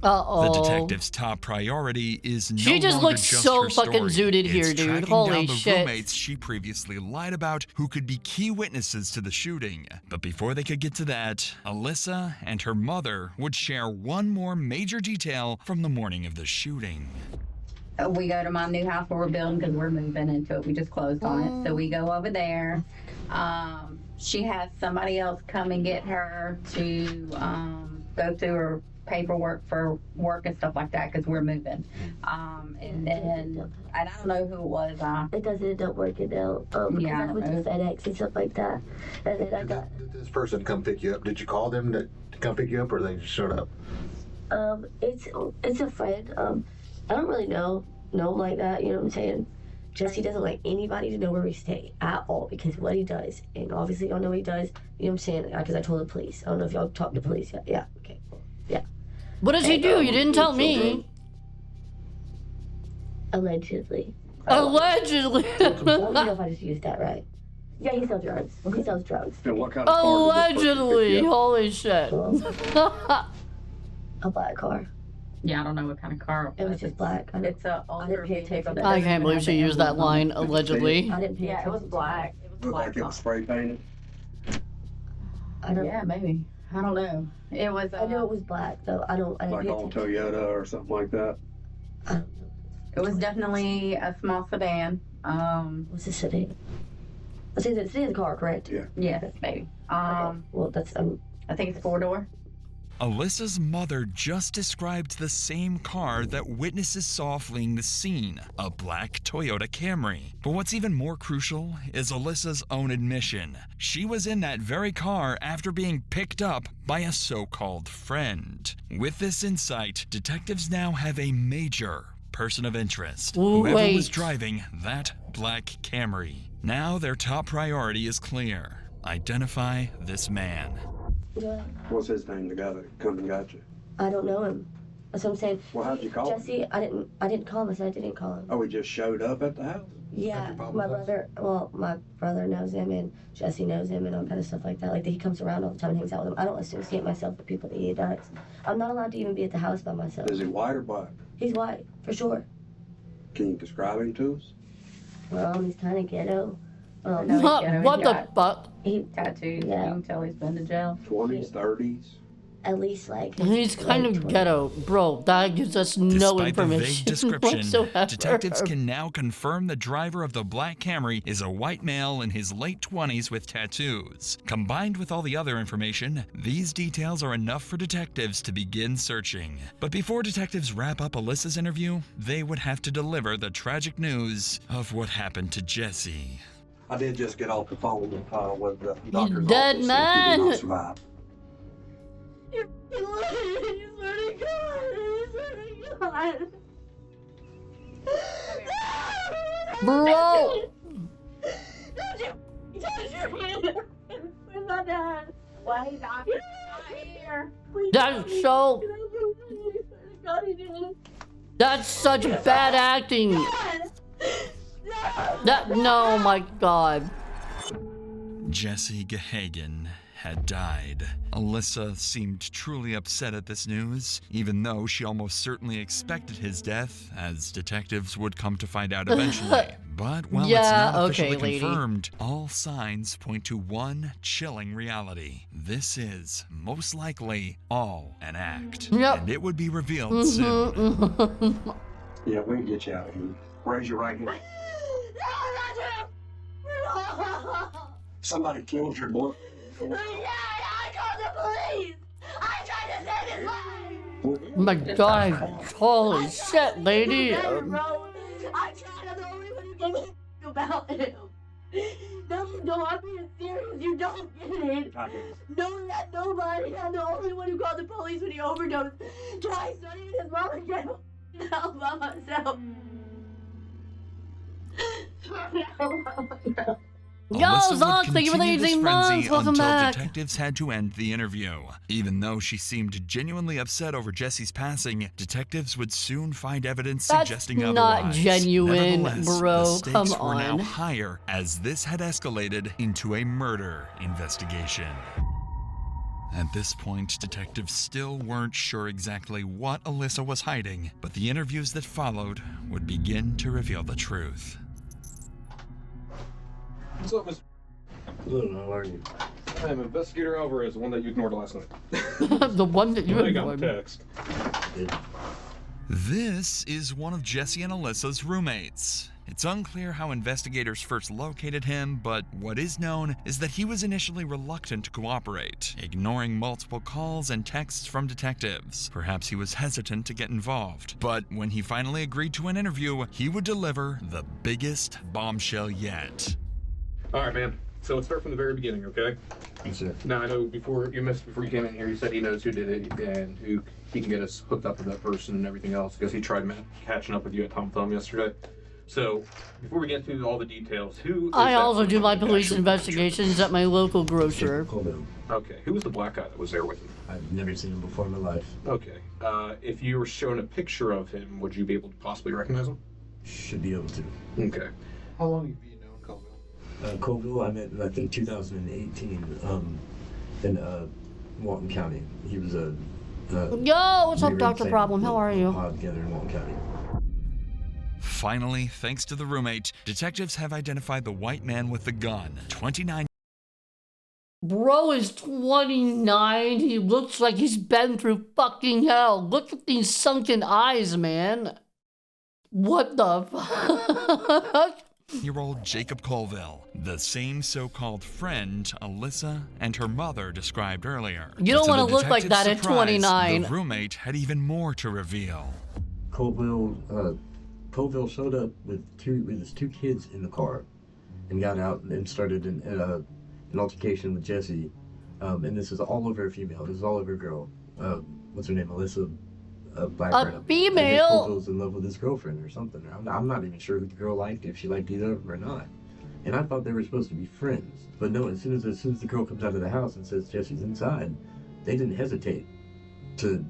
Speaker 1: Uh-oh.
Speaker 4: The detective's top priority is no
Speaker 1: She just
Speaker 4: longer
Speaker 1: looks
Speaker 4: just
Speaker 1: so
Speaker 4: her
Speaker 1: fucking
Speaker 4: story.
Speaker 1: zooted here,
Speaker 4: It's
Speaker 1: dude.
Speaker 4: tracking
Speaker 1: Holy
Speaker 4: down the
Speaker 1: shit.
Speaker 4: roommates she previously lied about who could be key witnesses to the shooting. But before they could get to that, Alyssa and her mother would share one more major detail from the morning of the shooting.
Speaker 11: We go to my new house where we're building because we're moving into it. We just closed on it. So we go over there. She has somebody else come and get her to go through her paperwork for work and stuff like that because we're moving. And I don't know who it was.
Speaker 3: It doesn't end up working out.
Speaker 11: Yeah, I
Speaker 3: Because I went to FedEx and stuff like that. And then I got.
Speaker 9: Did this person come pick you up? Did you call them to come pick you up, or they just showed up?
Speaker 3: It's a friend. I don't really know. know him like that, you know what I'm saying? Jesse doesn't like anybody to know where we stay at all because of what he does. And obviously y'all know what he does, you know what I'm saying? Because I told the police. I don't know if y'all talked to police yet. Yeah, okay. Yeah.
Speaker 1: What does he do? You didn't tell me.
Speaker 3: Allegedly.
Speaker 1: Allegedly.
Speaker 3: I don't know if I just used that right. Yeah, he sells drugs. He sells drugs.
Speaker 7: And what kind of car did this person
Speaker 1: Allegedly.
Speaker 7: pick you up?
Speaker 1: Holy shit.
Speaker 3: A black car.
Speaker 11: Yeah, I don't know what kind of car.
Speaker 3: It was just black.
Speaker 11: It's a older
Speaker 3: pay
Speaker 11: vehicle.
Speaker 3: attention.
Speaker 1: I can't believe she used that line, allegedly.
Speaker 3: I didn't pay
Speaker 11: Yeah, it was
Speaker 3: attention.
Speaker 11: black. It was
Speaker 7: Looked
Speaker 11: black.
Speaker 7: like it was spray painted.
Speaker 3: I don't.
Speaker 11: Yeah, maybe. I don't know. It was.
Speaker 3: I know it was black though. I didn't
Speaker 7: Like
Speaker 3: pay
Speaker 7: on
Speaker 3: attention.
Speaker 7: Toyota or something like that.
Speaker 3: I don't know.
Speaker 11: It was definitely a small sedan.
Speaker 3: What's a sedan? I see the sedan's a car, correct?
Speaker 7: Yeah.
Speaker 11: Yes, maybe.
Speaker 3: Well, that's
Speaker 11: I think it's 4-door.
Speaker 4: Alyssa's mother just described the same car that witnesses saw fleeing the scene, a black Toyota Camry. But what's even more crucial is Alyssa's own admission. She was in that very car after being picked up by a so-called friend. With this insight, detectives now have a major person of interest. Whoever was driving that black Camry. Now their top priority is clear. Identify this man.
Speaker 3: Yeah.
Speaker 7: What's his name, the guy that come and got you?
Speaker 3: I don't know him. That's what I'm saying.
Speaker 7: Well, how'd you call him?
Speaker 3: Jesse, I didn't call him. I said I didn't call him.
Speaker 7: Oh, he just showed up at the house?
Speaker 3: Yeah,
Speaker 7: your
Speaker 3: my
Speaker 7: brother?
Speaker 3: my brother knows him and Jesse knows him and all kind of stuff like that. Like he comes around all the time and hangs out with him. I don't associate myself with people that he does. I'm not allowed to even be at the house by myself.
Speaker 7: Is he white or black?
Speaker 3: He's white, for sure.
Speaker 7: Can you describe him to us?
Speaker 3: Well, he's kind of ghetto.
Speaker 1: What the fuck?
Speaker 3: He
Speaker 11: Tattoos.
Speaker 3: Yeah.
Speaker 11: You can tell he's been to jail.
Speaker 7: 20s, 30s?
Speaker 3: at least like
Speaker 1: He's kind of ghetto, bro. That gives us no
Speaker 4: Despite the vague
Speaker 1: information
Speaker 4: description,
Speaker 1: whatsoever.
Speaker 4: detectives can now confirm the driver of the black Camry is a white male in his late 20s with tattoos. Combined with all the other information, these details are enough for detectives to begin searching. But before detectives wrap up Alyssa's interview, they would have to deliver the tragic news of what happened to Jesse.
Speaker 7: I did just get off the phone with the doctor's
Speaker 1: dead,
Speaker 7: office.
Speaker 1: man.
Speaker 7: He did not survive.
Speaker 1: Bro!
Speaker 11: Why he's not here?
Speaker 1: That's so... That's such bad acting. No, my God.
Speaker 4: Jesse Gehagen had died. Alyssa seemed truly upset at this news, even though she almost certainly expected his death, as detectives would come to find out eventually. But while it's not officially confirmed, all signs point to one chilling reality. This is, most likely, all an act. And it would be revealed soon.
Speaker 7: Yeah, we can get you out of here. Raise your right hand. Somebody killed your boy.
Speaker 3: I called the police. I tried to save his life.
Speaker 1: My God, holy shit, lady.
Speaker 3: I tried. I'm the only one who gave a about him. No, I'm being serious. You don't get it. No, that nobody. I'm the only one who called the police when he overdosed twice. Not even his mom and grandma. All by myself.
Speaker 1: Yo,
Speaker 4: Alyssa
Speaker 1: Zonk,
Speaker 4: would
Speaker 1: thank you for the
Speaker 4: continue this
Speaker 1: 18
Speaker 4: frenzy
Speaker 1: months. Welcome
Speaker 4: until
Speaker 1: back.
Speaker 4: detectives had to end the interview. Even though she seemed genuinely upset over Jesse's passing, detectives would soon find evidence
Speaker 1: That's
Speaker 4: suggesting
Speaker 1: not
Speaker 4: otherwise.
Speaker 1: genuine,
Speaker 4: Nevertheless,
Speaker 1: bro.
Speaker 4: the stakes
Speaker 1: Come
Speaker 4: were now
Speaker 1: on.
Speaker 4: higher as this had escalated into a murder investigation. At this point, detectives still weren't sure exactly what Alyssa was hiding, but the interviews that followed would begin to reveal the truth.
Speaker 12: What's up, Mr.
Speaker 7: Good, how are you?
Speaker 12: I am Investigator Alvarez, the one that you ignored last night.
Speaker 1: The one that you
Speaker 12: I got
Speaker 1: ignored.
Speaker 12: the text.
Speaker 4: This is one of Jesse and Alyssa's roommates. It's unclear how investigators first located him, but what is known is that he was initially reluctant to cooperate, ignoring multiple calls and texts from detectives. Perhaps he was hesitant to get involved, but when he finally agreed to an interview, he would deliver the biggest bombshell yet.
Speaker 12: All right, man. So let's start from the very beginning, okay?
Speaker 6: Yes, sir.
Speaker 12: Now, I know before you came in here, you said he knows who did it and who he can get us hooked up with that person and everything else because he tried catching up with you at Tom Thumb yesterday. So, before we get through all the details, who is
Speaker 1: I
Speaker 12: that
Speaker 1: also do
Speaker 12: person
Speaker 1: my
Speaker 12: that
Speaker 1: police
Speaker 12: actually-
Speaker 1: investigations at my local grocer.
Speaker 6: Colville.
Speaker 12: Okay, who was the black guy that was there with him?
Speaker 6: I've never seen him before in my life.
Speaker 12: Okay, if you were shown a picture of him, would you be able to possibly recognize him?
Speaker 6: Should be able to.
Speaker 12: Okay.
Speaker 9: How long have you known Colville?
Speaker 6: Colville, I met I think 2018 in Walton County. He was a.
Speaker 1: Yo, what's up,
Speaker 6: we
Speaker 1: Dr.
Speaker 6: ran
Speaker 1: Problem? How are you?
Speaker 6: pod together in Walton County.
Speaker 4: Finally, thanks to the roommate, detectives have identified the white man with the gun. 29.
Speaker 1: Bro is 29. He looks like he's been through fucking hell. Look at these sunken eyes, man. What the fuck?
Speaker 4: Year-old Jacob Colville, the same so-called friend Alyssa and her mother described earlier.
Speaker 1: You don't
Speaker 4: But to
Speaker 1: want to
Speaker 4: the
Speaker 1: look like that
Speaker 4: detective's
Speaker 1: at
Speaker 4: surprise,
Speaker 1: 29.
Speaker 4: The roommate had even more to reveal.
Speaker 6: Colville showed up with his two kids in the car, and got out and started an altercation with Jesse. And this is all over a female. This is all over a girl. What's her name? Alyssa. Black
Speaker 1: A female?
Speaker 6: Colville's in love with his girlfriend or something. I'm not even sure who the girl liked, if she liked either of them or not. And I thought they were supposed to be friends. But no, as soon as the girl comes out of the house and says Jesse's inside, they didn't hesitate to,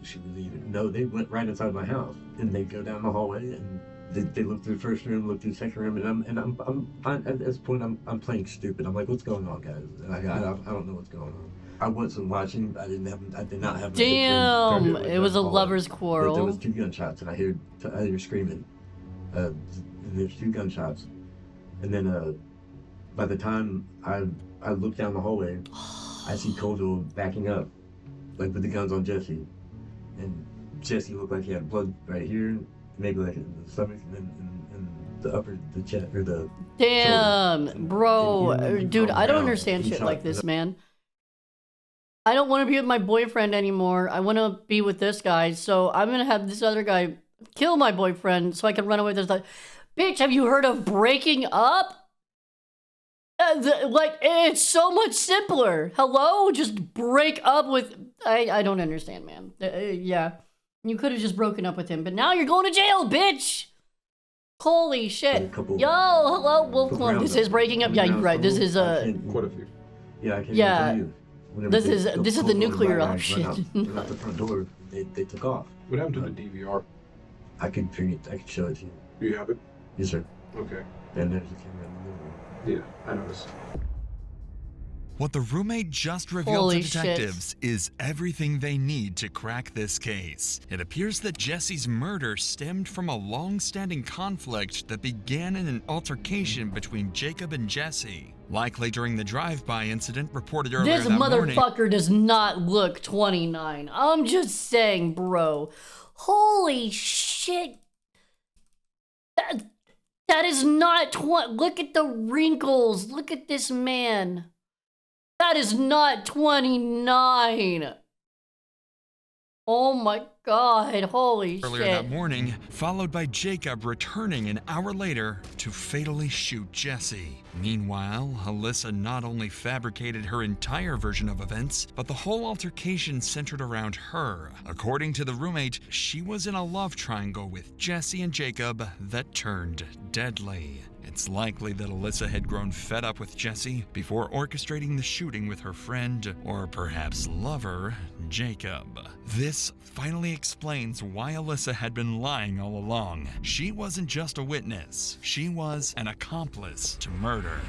Speaker 6: should we leave? No, they went right inside my house, and they go down the hallway, and they look through the first room, look through the second room, and I'm at this point I'm playing stupid. I'm like, what's going on, guys? And I don't know what's going on. I wasn't watching. I did not have.
Speaker 1: Damn, it was a lover's quarrel.
Speaker 6: There was 2 gunshots, and I hear screaming. And there's 2 gunshots, and then by the time I look down the hallway, I see Colville backing up, like with the guns on Jesse, and Jesse looked like he had blood right here, maybe like in the stomach, and then in the chest or the.
Speaker 1: Damn,
Speaker 6: shoulder.
Speaker 1: bro,
Speaker 6: And
Speaker 1: dude, I don't
Speaker 6: down,
Speaker 1: understand
Speaker 6: he
Speaker 1: shit
Speaker 6: shot
Speaker 1: like this,
Speaker 6: the-
Speaker 1: man. I don't want to be with my boyfriend anymore. I want to be with this guy, so I'm gonna have this other guy kill my boyfriend so I can run away with this guy. Bitch, have you heard of breaking up? Like, it's so much simpler. Hello? Just break up with... I don't understand, man. Yeah. You could have just broken up with him, but now you're going to jail, bitch! Holy shit. Yo, hello, Wolf Club. This is breaking up. Yeah, you're right. This is,
Speaker 12: Quite a few.
Speaker 6: Yeah, I can't
Speaker 1: Yeah.
Speaker 6: even tell you. Whenever
Speaker 1: This
Speaker 6: they-
Speaker 1: is
Speaker 6: the
Speaker 1: the
Speaker 6: Colville
Speaker 1: nuclear
Speaker 6: and Black guys
Speaker 1: option.
Speaker 6: Run out the front door. They took off.
Speaker 12: What happened to the DVR?
Speaker 6: I could show it to you.
Speaker 12: Do you have it?
Speaker 6: Yes, sir.
Speaker 12: Okay.
Speaker 6: And there's the camera in the living room.
Speaker 12: Yeah, I noticed.
Speaker 4: What the roommate just revealed
Speaker 1: Holy
Speaker 4: to detectives is everything they need to crack this case. It appears that Jesse's murder stemmed from a long-standing conflict that began in an altercation between Jacob and Jesse. Likely during the drive-by incident reported earlier
Speaker 1: This
Speaker 4: that morning.
Speaker 1: motherfucker does not look 29. I'm just saying, bro. Holy shit. That is not 20. Look at the wrinkles. Look at this man. That is not 29. Oh my god. Holy
Speaker 4: Earlier
Speaker 1: shit.
Speaker 4: that morning, followed by Jacob returning an hour later to fatally shoot Jesse. Meanwhile, Alyssa not only fabricated her entire version of events, but the whole altercation centered around her. According to the roommate, she was in a love triangle with Jesse and Jacob that turned deadly. It's likely that Alyssa had grown fed up with Jesse before orchestrating the shooting with her friend, or perhaps lover, Jacob. This finally explains why Alyssa had been lying all along. She wasn't just a witness, she was an accomplice to murder.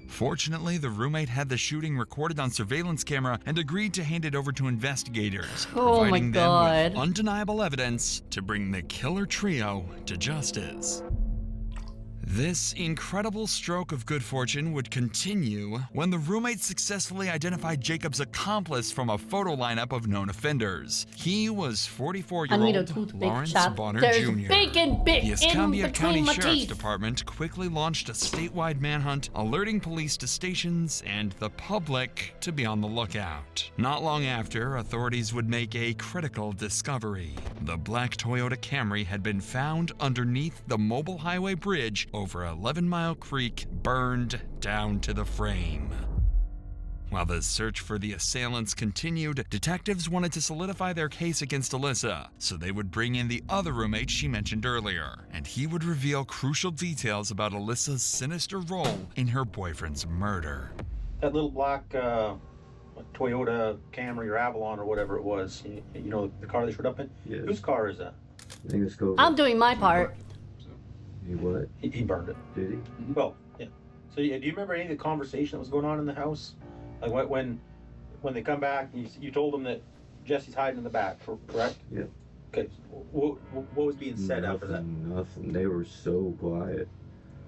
Speaker 4: Fortunately, the roommate had the shooting recorded on surveillance camera and agreed to hand it over to investigators,
Speaker 1: Oh my
Speaker 4: providing them
Speaker 1: God.
Speaker 4: with undeniable evidence to bring the killer trio to justice. This incredible stroke of good fortune would continue when the roommate successfully identified Jacob's accomplice from a photo lineup of known offenders. He was
Speaker 1: I need a
Speaker 4: 44-year-old
Speaker 1: toothpick
Speaker 4: Lawrence
Speaker 1: chop.
Speaker 4: Bonner
Speaker 1: There's
Speaker 4: Jr.
Speaker 1: bacon bit
Speaker 4: The
Speaker 1: in
Speaker 4: Escambia
Speaker 1: between
Speaker 4: County
Speaker 1: my
Speaker 4: Sheriff's
Speaker 1: teeth.
Speaker 4: Department quickly launched a statewide manhunt, alerting police to stations and the public to be on the lookout. Not long after, authorities would make a critical discovery. The black Toyota Camry had been found underneath the mobile highway bridge over 11 Mile Creek burned down to the frame. While the search for the assailants continued, detectives wanted to solidify their case against Alyssa, so they would bring in the other roommate she mentioned earlier, and he would reveal crucial details about Alyssa's sinister role in her boyfriend's murder.
Speaker 13: That little black Toyota Camry or Avalon or whatever it was, you know, the car they showed up in?
Speaker 6: Yes.
Speaker 13: Whose car is that?
Speaker 6: I think it's cool.
Speaker 1: I'm doing my part.
Speaker 6: He what?
Speaker 13: He burned it.
Speaker 6: Did he?
Speaker 13: Well, yeah. So do you remember any of the conversation that was going on in the house? Like when they come back, you told them that Jesse's hiding in the back, correct?
Speaker 6: Yeah.
Speaker 13: Okay. What was being said after that?
Speaker 6: Nothing. They were so quiet.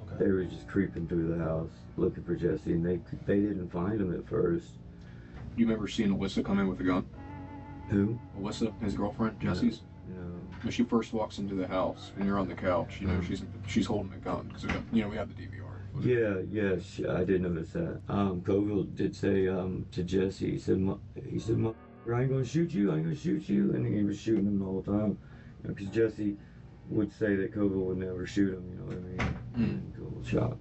Speaker 13: Okay.
Speaker 6: They were just creeping through the house looking for Jesse, and they didn't find him at first.
Speaker 12: You remember seeing Alyssa come in with a gun?
Speaker 6: Who?
Speaker 12: Alyssa, his girlfriend, Jesse's.
Speaker 6: No.
Speaker 12: When she first walks into the house and you're on the couch, you know she's holding a gun because we have the DVR.
Speaker 6: Yeah, I did notice that. Coville did say to Jesse, he said, I ain't gonna shoot you, and he was shooting him the whole time. Because Jesse would say that Coville would never shoot him, you know what I mean? Coville shot.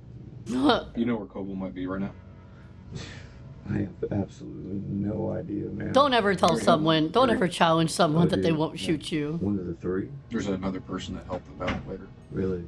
Speaker 12: You know where Coville might be right now?
Speaker 6: I have absolutely no idea, man.
Speaker 1: Don't ever tell someone, don't ever challenge someone that they won't shoot you.
Speaker 6: One of the three.
Speaker 12: There's another person that helped them out later.
Speaker 6: Really?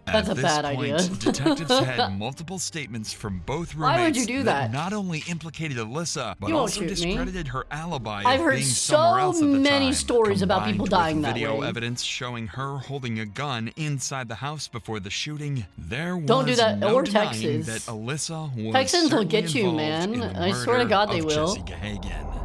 Speaker 1: That's
Speaker 4: At
Speaker 1: a
Speaker 4: this
Speaker 1: bad
Speaker 4: point,
Speaker 1: idea.
Speaker 4: detectives had multiple statements from both roommates
Speaker 1: Why would you do that?
Speaker 4: not only implicated Alyssa, but
Speaker 1: You won't
Speaker 4: also
Speaker 1: shoot me.
Speaker 4: discredited her alibi
Speaker 1: I've
Speaker 4: of
Speaker 1: heard
Speaker 4: being somewhere else
Speaker 1: so
Speaker 4: at the
Speaker 1: many
Speaker 4: time,
Speaker 1: stories about people
Speaker 4: combined
Speaker 1: dying
Speaker 4: with
Speaker 1: that
Speaker 4: video
Speaker 1: way.
Speaker 4: evidence showing her holding a gun inside the house before the shooting. There
Speaker 1: Don't do
Speaker 4: was
Speaker 1: that,
Speaker 4: no
Speaker 1: or
Speaker 4: denying
Speaker 1: Texas.
Speaker 4: that Alyssa was
Speaker 1: Texans will
Speaker 4: certainly
Speaker 1: get you,
Speaker 4: involved
Speaker 1: man.
Speaker 4: in the
Speaker 1: I swear to
Speaker 4: murder
Speaker 1: God they
Speaker 4: of
Speaker 1: will.
Speaker 4: Jesse Gahagan.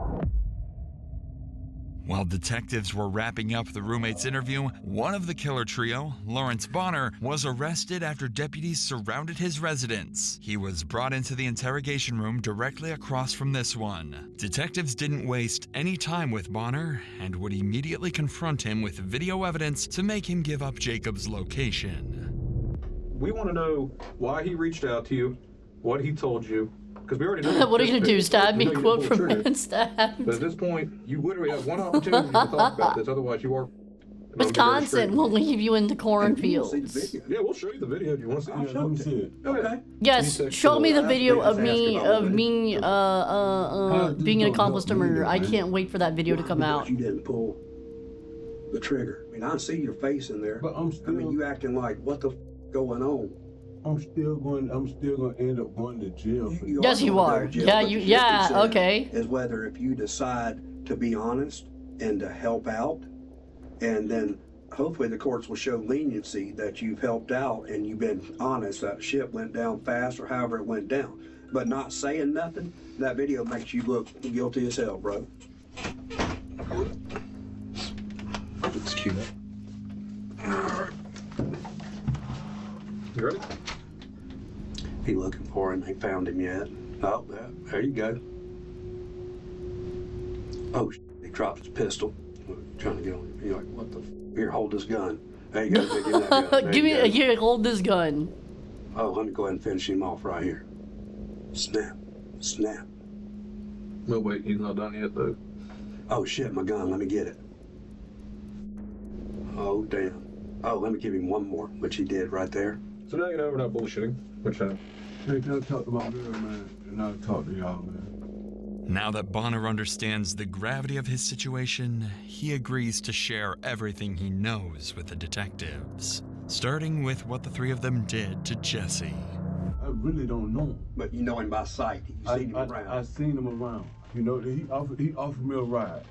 Speaker 4: While detectives were wrapping up the roommate's interview, one of the killer trio, Lawrence Bonner, was arrested after deputies surrounded his residence. He was brought into the interrogation room directly across from this one. Detectives didn't waste any time with Bonner and would immediately confront him with video evidence to make him give up Jacob's location.
Speaker 12: We want to know why he reached out to you, what he told you, because we already know.
Speaker 1: What are you gonna do? Stab me?
Speaker 12: We know you
Speaker 1: Quote
Speaker 12: didn't pull
Speaker 1: from
Speaker 12: the trigger.
Speaker 1: Man Stabbed.
Speaker 12: But at this point, you literally have one opportunity to talk about this. Otherwise, you are.
Speaker 1: Wisconsin will leave you in the cornfields.
Speaker 12: Yeah, we'll show you the video. Do you want to see?
Speaker 6: Let me see it.
Speaker 12: Okay.
Speaker 1: Yes, show me the video of me being an accomplice to murder. I can't wait for that video to come out.
Speaker 7: You didn't pull the trigger. I mean, I see your face in there.
Speaker 14: But I mean,
Speaker 7: you acting like, what the going on?
Speaker 14: I'm still gonna end up going to jail for this.
Speaker 1: Yes, you are. Yeah, you. Yeah, okay.
Speaker 7: Is whether if you decide to be honest and to help out, and then hopefully the courts will show leniency that you've helped out and you've been honest. That ship went down fast or however it went down. But not saying nothing, that video makes you look guilty as hell, bro.
Speaker 12: It's cute. You ready?
Speaker 7: He looking for him. They found him yet. Oh, there you go. Oh, he dropped his pistol. Trying to get on him. You're like, what the? Here, hold this gun. There you go. Give me that gun. There
Speaker 1: Give
Speaker 7: you
Speaker 1: me.
Speaker 7: go.
Speaker 1: Here, hold this gun.
Speaker 7: Oh, let me go ahead and finish him off right here. Snap. Snap.
Speaker 12: No, wait, he's not done yet, though.
Speaker 7: Oh, shit, my gun. Let me get it. Oh, damn. Oh, let me give him one more, which he did right there.
Speaker 12: So now you know we're not bullshitting. Which
Speaker 14: Hey, can I talk to my girl, man? And I'll talk to y'all, man.
Speaker 4: Now that Bonner understands the gravity of his situation, he agrees to share everything he knows with the detectives, starting with what the three of them did to Jesse.
Speaker 14: I really don't know him.
Speaker 7: But you know him by sight. You've seen him around.
Speaker 14: I seen him around. You know, he offered me a ride.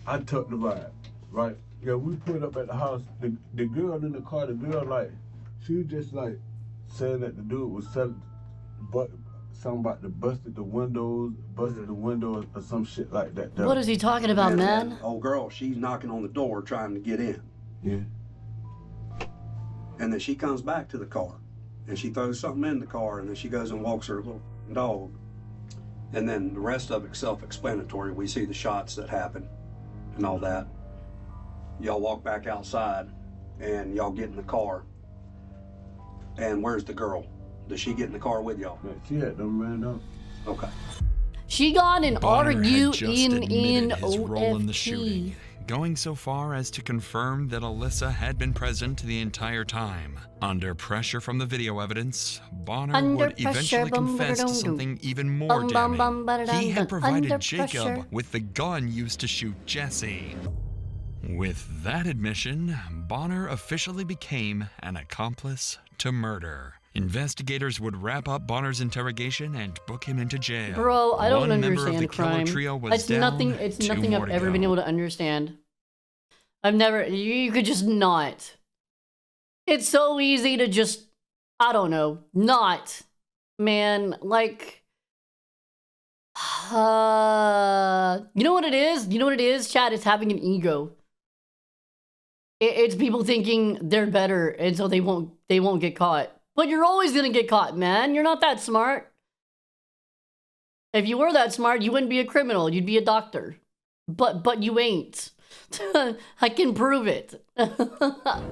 Speaker 14: I took the ride, right? Yeah, we put up at the house. The girl in the car, the girl, like, she was just like saying that the dude was selling, but something about the busted the windows or some shit like that.
Speaker 1: What is he talking about,
Speaker 7: And
Speaker 1: man?
Speaker 7: that old girl, she's knocking on the door trying to get in.
Speaker 14: Yeah.
Speaker 7: And then she comes back to the car and she throws something in the car and then she goes and walks her little dog. And then the rest of it's self-explanatory. We see the shots that happen and all that. Y'all walk back outside and y'all get in the car. And where's the girl? Does she get in the car with y'all?
Speaker 14: Yeah, she had them ran up.
Speaker 7: Okay.
Speaker 1: She gone and
Speaker 4: Bonner
Speaker 1: argue
Speaker 4: had just
Speaker 1: in
Speaker 4: admitted his role in the
Speaker 1: OFT.
Speaker 4: shooting, going so far as to confirm that Alyssa had been present the entire time. Under pressure from the video evidence, Bonner would eventually confess to something even more damning. He had provided Jacob with the gun used to shoot Jesse. With that admission, Bonner officially became an accomplice to murder. Investigators would wrap up Bonner's interrogation and book him into jail.
Speaker 1: Bro, I don't
Speaker 4: One member of
Speaker 1: understand
Speaker 4: the killer
Speaker 1: crime.
Speaker 4: trio was
Speaker 1: It's
Speaker 4: down,
Speaker 1: nothing. It's
Speaker 4: two
Speaker 1: nothing
Speaker 4: more
Speaker 1: I've
Speaker 4: to
Speaker 1: ever been
Speaker 4: go.
Speaker 1: able to understand. I've never. You could just not. It's so easy to just. I don't know. Not, man. Like. You know what it is? You know what it is, Chad? It's having an ego. It's people thinking they're better, and so they won't get caught. But you're always gonna get caught, man. You're not that smart. If you were that smart, you wouldn't be a criminal. You'd be a doctor. But you ain't. I can prove it.
Speaker 4: A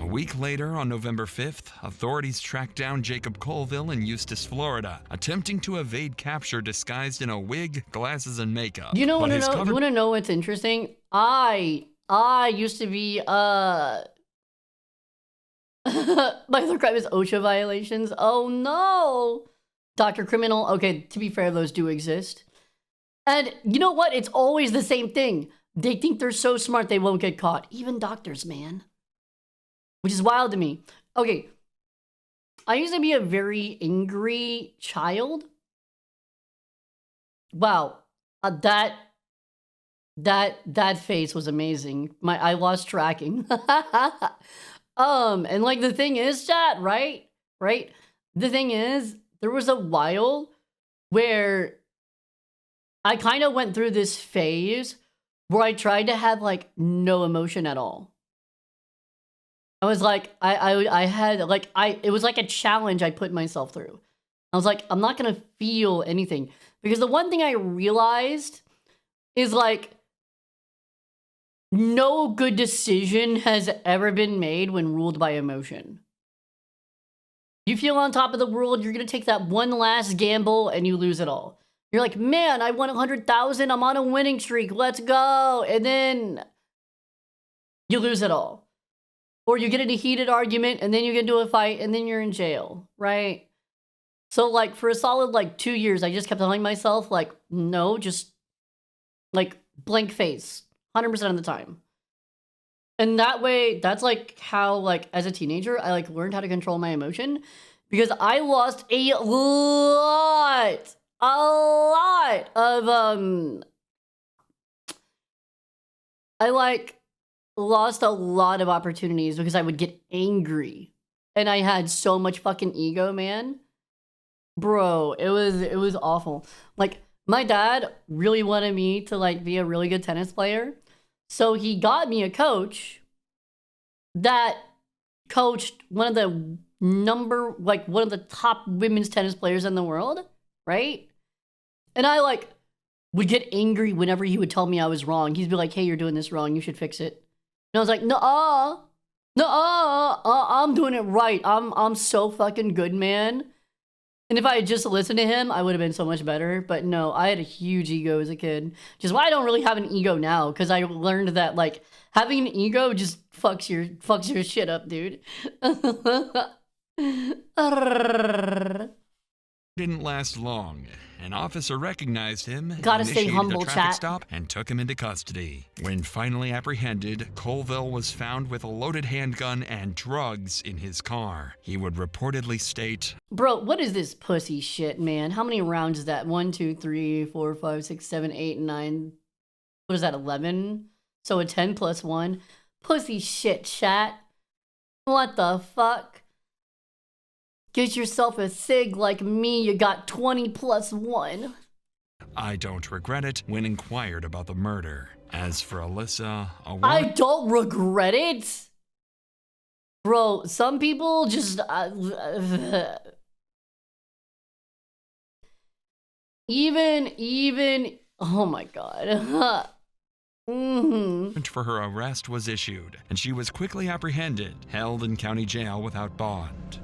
Speaker 4: week later, on November 5th, authorities tracked down Jacob Colville in Eustis, Florida, attempting to evade capture disguised in a wig, glasses, and makeup.
Speaker 1: You know
Speaker 4: But
Speaker 1: what?
Speaker 4: his
Speaker 1: You
Speaker 4: cover-
Speaker 1: want to know what's interesting? I used to be my other crime is OSHA violations. Oh no, Dr. Criminal. Okay, to be fair, those do exist. And you know what? It's always the same thing. They think they're so smart they won't get caught. Even doctors, man. Which is wild to me. Okay, I used to be a very angry child. Wow, that face was amazing. I lost tracking. And like the thing is, chat, right? The thing is, there was a while where I kind of went through this phase where I tried to have like no emotion at all. I was like, I had like, it was like a challenge I put myself through. I was like, I'm not gonna feel anything. Because the one thing I realized is like, no good decision has ever been made when ruled by emotion. You feel on top of the world, you're gonna take that one last gamble and you lose it all. You're like, man, I won 100,000, I'm on a winning streak, let's go. And then you lose it all. Or you get in a heated argument and then you get into a fight and then you're in jail, right? So like for a solid like 2 years, I just kept telling myself like, no, just like blank face 100% of the time. And that way, that's like how like as a teenager, I like learned how to control my emotion because I lost a lot of I like lost a lot of opportunities because I would get angry and I had so much fucking ego, man. Bro, it was awful. Like my dad really wanted me to like be a really good tennis player. So he got me a coach that coached one of the top women's tennis players in the world, right? And I like would get angry whenever he would tell me I was wrong. He'd be like, "Hey, you're doing this wrong. You should fix it." And I was like, "No, I'm doing it right. I'm so fucking good, man." And if I had just listened to him, I would have been so much better. But no, I had a huge ego as a kid. Which is why I don't really have an ego now. Because I learned that, like, having an ego just fucks your shit up, dude.
Speaker 4: Didn't last long. An officer recognized him,
Speaker 1: Gotta stay
Speaker 4: initiated
Speaker 1: humble,
Speaker 4: a traffic
Speaker 1: chat.
Speaker 4: stop, and took him into custody. When finally apprehended, Colville was found with a loaded handgun and drugs in his car. He would reportedly state,
Speaker 1: Bro, what is this pussy shit, man? How many rounds is that? 1, 2, 3, 4, 5, 6, 7, 8, 9. What is that, 11? So a 10 plus 1. Pussy shit, chat. What the fuck? Get yourself a sig like me, you got 20 plus 1.
Speaker 4: I don't regret it, when inquired about the murder. As for Alyssa,
Speaker 1: I don't regret it. Bro, some people just even oh my god.
Speaker 4: warrant for her arrest was issued, and she was quickly apprehended, held in county jail without bond.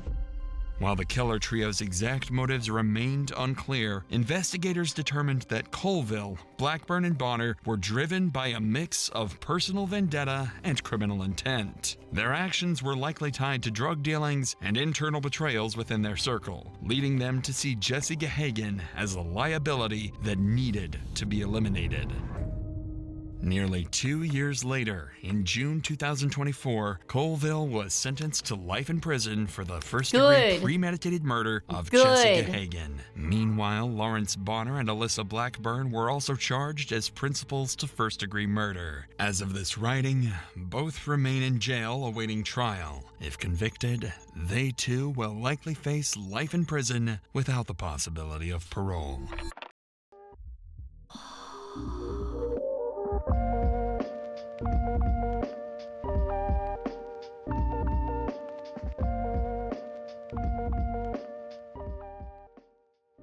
Speaker 4: While the killer trio's exact motives remained unclear, investigators determined that Colville, Blackburn, and Bonner were driven by a mix of personal vendetta and criminal intent. Their actions were likely tied to drug dealings and internal betrayals within their circle, leading them to see Jesse Gahagan as a liability that needed to be eliminated. Nearly 2 years later, in June 2024, Colville was sentenced to life in prison for the first-degree premeditated murder of Jesse Gahagan. Meanwhile, Lawrence Bonner and Alyssa Blackburn were also charged as principals to first-degree murder. As of this writing, both remain in jail awaiting trial. If convicted, they too will likely face life in prison without the possibility of parole.